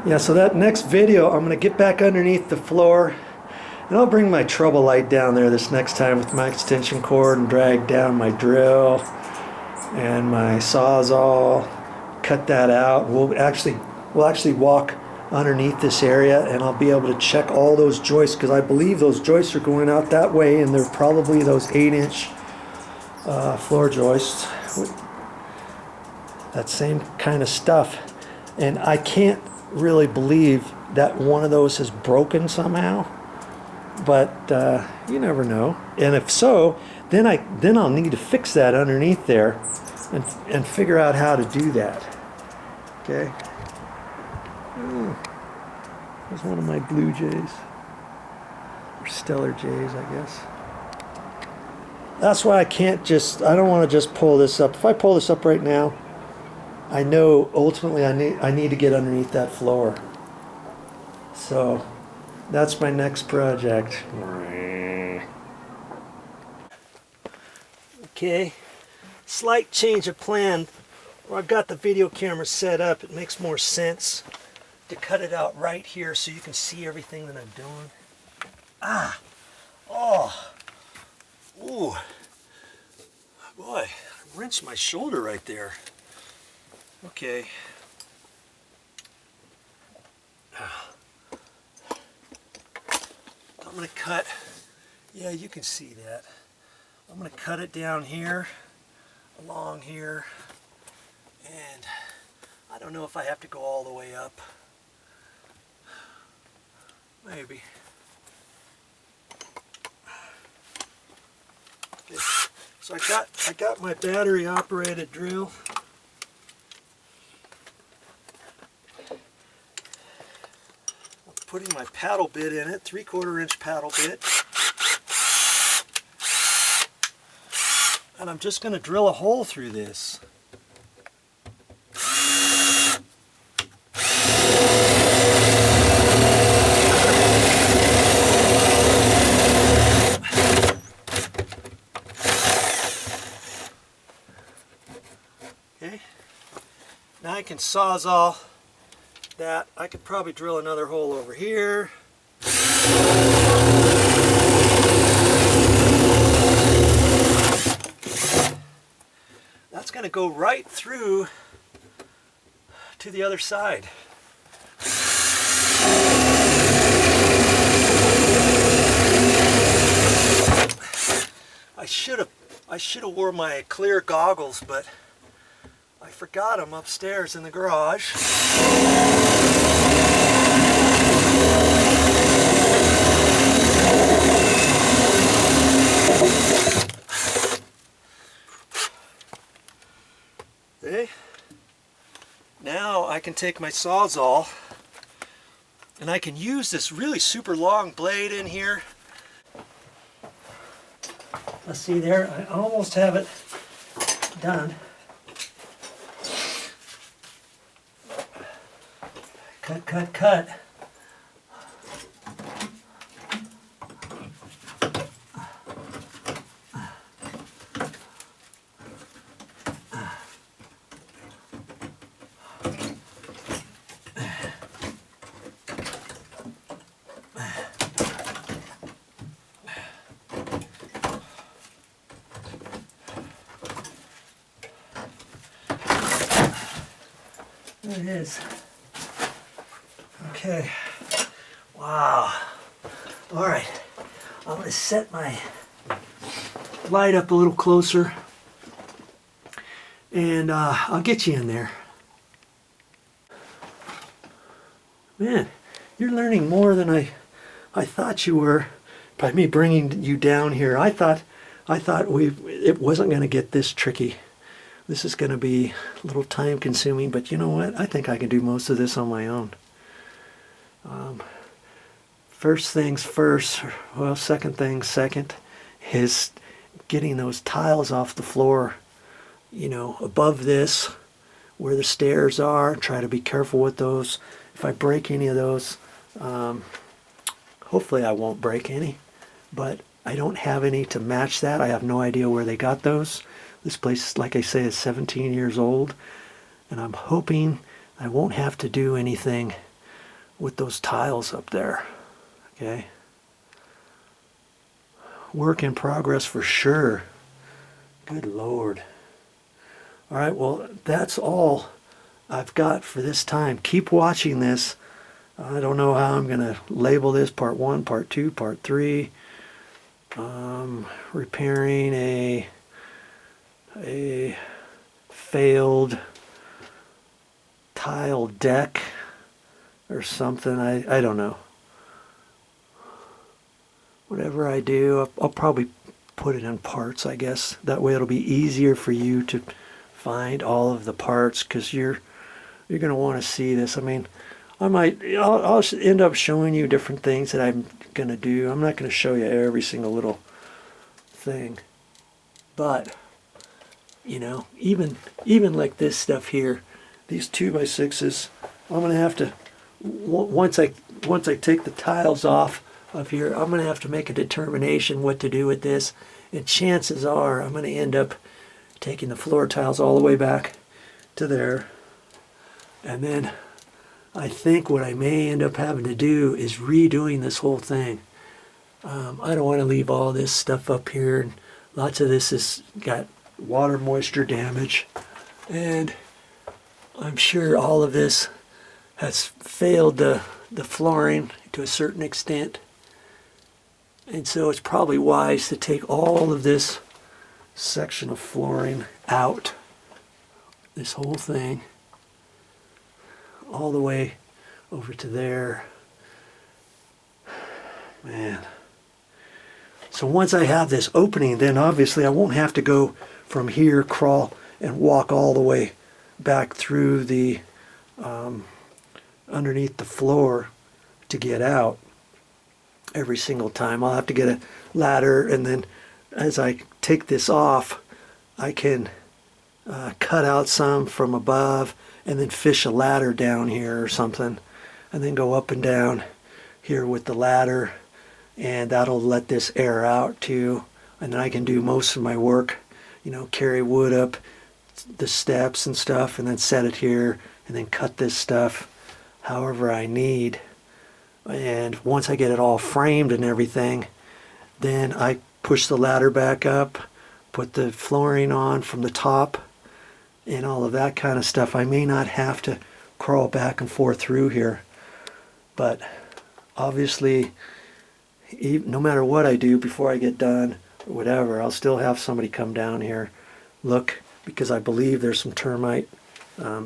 Yeah, so that next video, I'm going to get back underneath the floor, and I'll bring my trouble light down there this next time with my extension cord and drag down my drill and my Sawzall, cut that out. We'll actually walk underneath this area, and I'll be able to check all those joists, because I believe those joists are going out that way, and they're probably those 8-inch floor joists. That same kind of stuff. And I can't really believe that one of those has broken somehow, but you never know. And if so, then I'll need to fix that underneath there and figure out how to do that. Okay. There's one of my blue jays, or stellar jays, I guess. That's why I don't want to just pull this up. If I pull this up right now, I know ultimately I need to get underneath that floor. So that's my next project. Okay, slight change of plan. Where I've got the video camera set up, it makes more sense to cut it out right here so you can see everything that I'm doing. Ah! Oh! Ooh! Boy, I wrenched my shoulder right there. Okay. I'm going to cut, yeah, you can see that. I'm going to cut it down here, along here, and I don't know if I have to go all the way up. Maybe. Okay. So I got my battery operated drill. Putting my paddle bit in it, 3/4 inch paddle bit. And I'm just going to drill a hole through this. Okay. Now I can Sawzall that. I could probably drill another hole over here. That's going to go right through to the other side. I should have wore my clear goggles, but I forgot them upstairs in the garage. Okay. Now I can take my Sawzall and I can use this really super long blade in here. Let's see there, I almost have it done. Cut, cut, cut. There it is. Okay. Wow. All right. I'm going to set my light up a little closer, and I'll get you in there. Man, you're learning more than I thought you were by me bringing you down here. I thought it wasn't going to get this tricky. This is going to be a little time consuming, but you know what? I think I can do most of this on my own. First things first, well, second things second, is getting those tiles off the floor, you know, above this, where the stairs are. Try to be careful with those. If I break any of those, hopefully I won't break any, but I don't have any to match that. I have no idea where they got those. This place, like I say, is 17 years old, and I'm hoping I won't have to do anything with those tiles up there. Okay. Work in progress for sure. Good Lord. All right, well, that's all I've got for this time. Keep watching this. I don't know how I'm going to label this, part 1, part 2, part 3. Repairing a failed tile deck or something. I don't know. Whatever I do, I'll probably put it in parts, I guess. That way it'll be easier for you to find all of the parts, because you're going to want to see this. I mean, I'll end up showing you different things that I'm going to do. I'm not going to show you every single little thing. But, you know, even like this stuff here, these 2x6s, I'm going to have to, once I take the tiles off of here, I'm going to have to make a determination what to do with this. And chances are I'm going to end up taking the floor tiles all the way back to there. And then I think what I may end up having to do is redoing this whole thing. I don't want to leave all this stuff up here. And lots of this has got water moisture damage. And I'm sure all of this has failed the flooring to a certain extent. And so it's probably wise to take all of this section of flooring out. This whole thing. All the way over to there. Man. So once I have this opening, then obviously I won't have to go from here, crawl, and walk all the way back through the underneath the floor to get out every single time. I'll have to get a ladder, and then as I take this off, I can cut out some from above and then fish a ladder down here or something, and then go up and down here with the ladder, and that'll let this air out too. And then I can do most of my work, you know, carry wood up the steps and stuff, and then set it here, and then cut this stuff however I need. And once I get it all framed and everything, then I push the ladder back up, put the flooring on from the top, and all of that kind of stuff. I may not have to crawl back and forth through here, but obviously, no matter what I do before I get done or whatever, I'll still have somebody come down here, look, because I believe there's some termite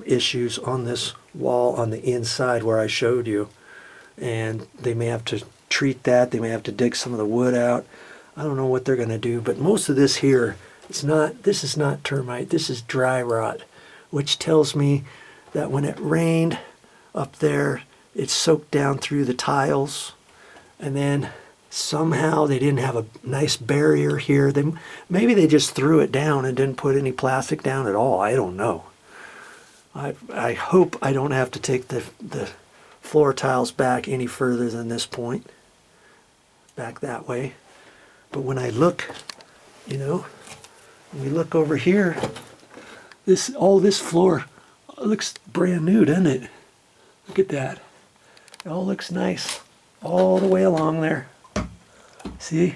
issues on this wall on the inside where I showed you, and they may have to treat that. They may have to dig some of the wood out. I don't know what they're going to do, but most of this here, this is not termite, this is dry rot, which tells me that when it rained up there, it soaked down through the tiles, and then somehow they didn't have a nice barrier here. Maybe they just threw it down and didn't put any plastic down at all. I don't know. I hope I don't have to take the floor tiles back any further than this point, back that way. But when I look, you know, when we look over here, all this floor looks brand new, doesn't it? Look at that. It all looks nice all the way along there. See?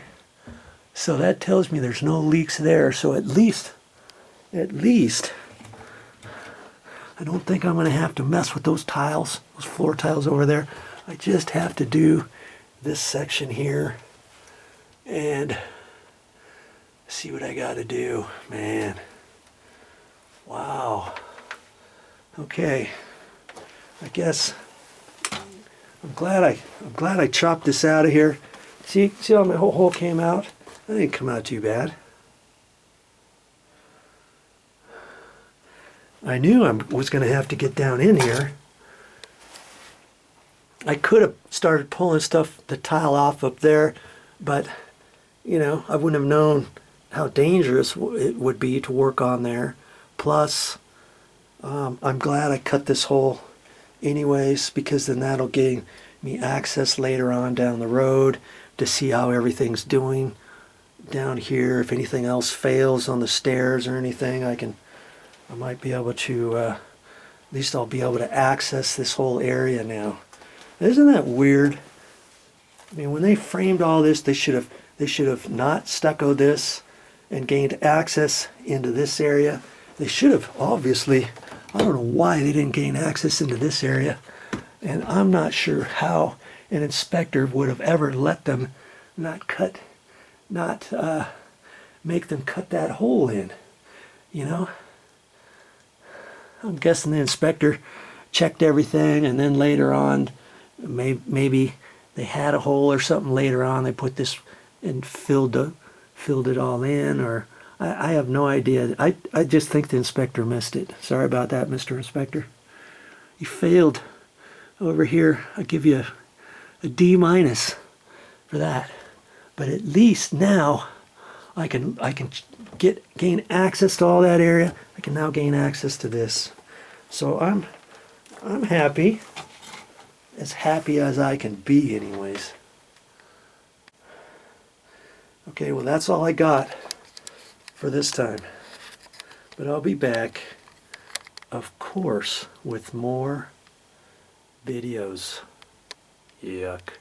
So that tells me there's no leaks there. So at least, I don't think I'm going to have to mess with those tiles, those floor tiles over there. I just have to do this section here and see what I got to do. Man. Wow. Okay. I guess I'm glad I chopped this out of here. See how my whole hole came out? That didn't come out too bad. I knew I was going to have to get down in here. I could have started pulling the tile off up there, but, you know, I wouldn't have known how dangerous it would be to work on there. Plus, I'm glad I cut this hole anyways, because then that'll give me access later on down the road to see how everything's doing down here. If anything else fails on the stairs or anything, I might be able to, at least I'll be able to access this whole area now. Isn't that weird? I mean, when they framed all this, they should have not stuccoed this and gained access into this area. They should have, obviously. I don't know why they didn't gain access into this area, and I'm not sure how an inspector would have ever let them not make them cut that hole in, you know? I'm guessing the inspector checked everything, and then later on, maybe they had a hole or something later on. They put this and filled it all in, or I have no idea. I just think the inspector missed it. Sorry about that, Mr. Inspector. You failed over here. I give you a D- for that. But at least now I can gain access to all that area. I can now gain access to this. So I'm happy. As happy as I can be anyways. Okay, well that's all I got for this time. But I'll be back, of course, with more videos. Yuck.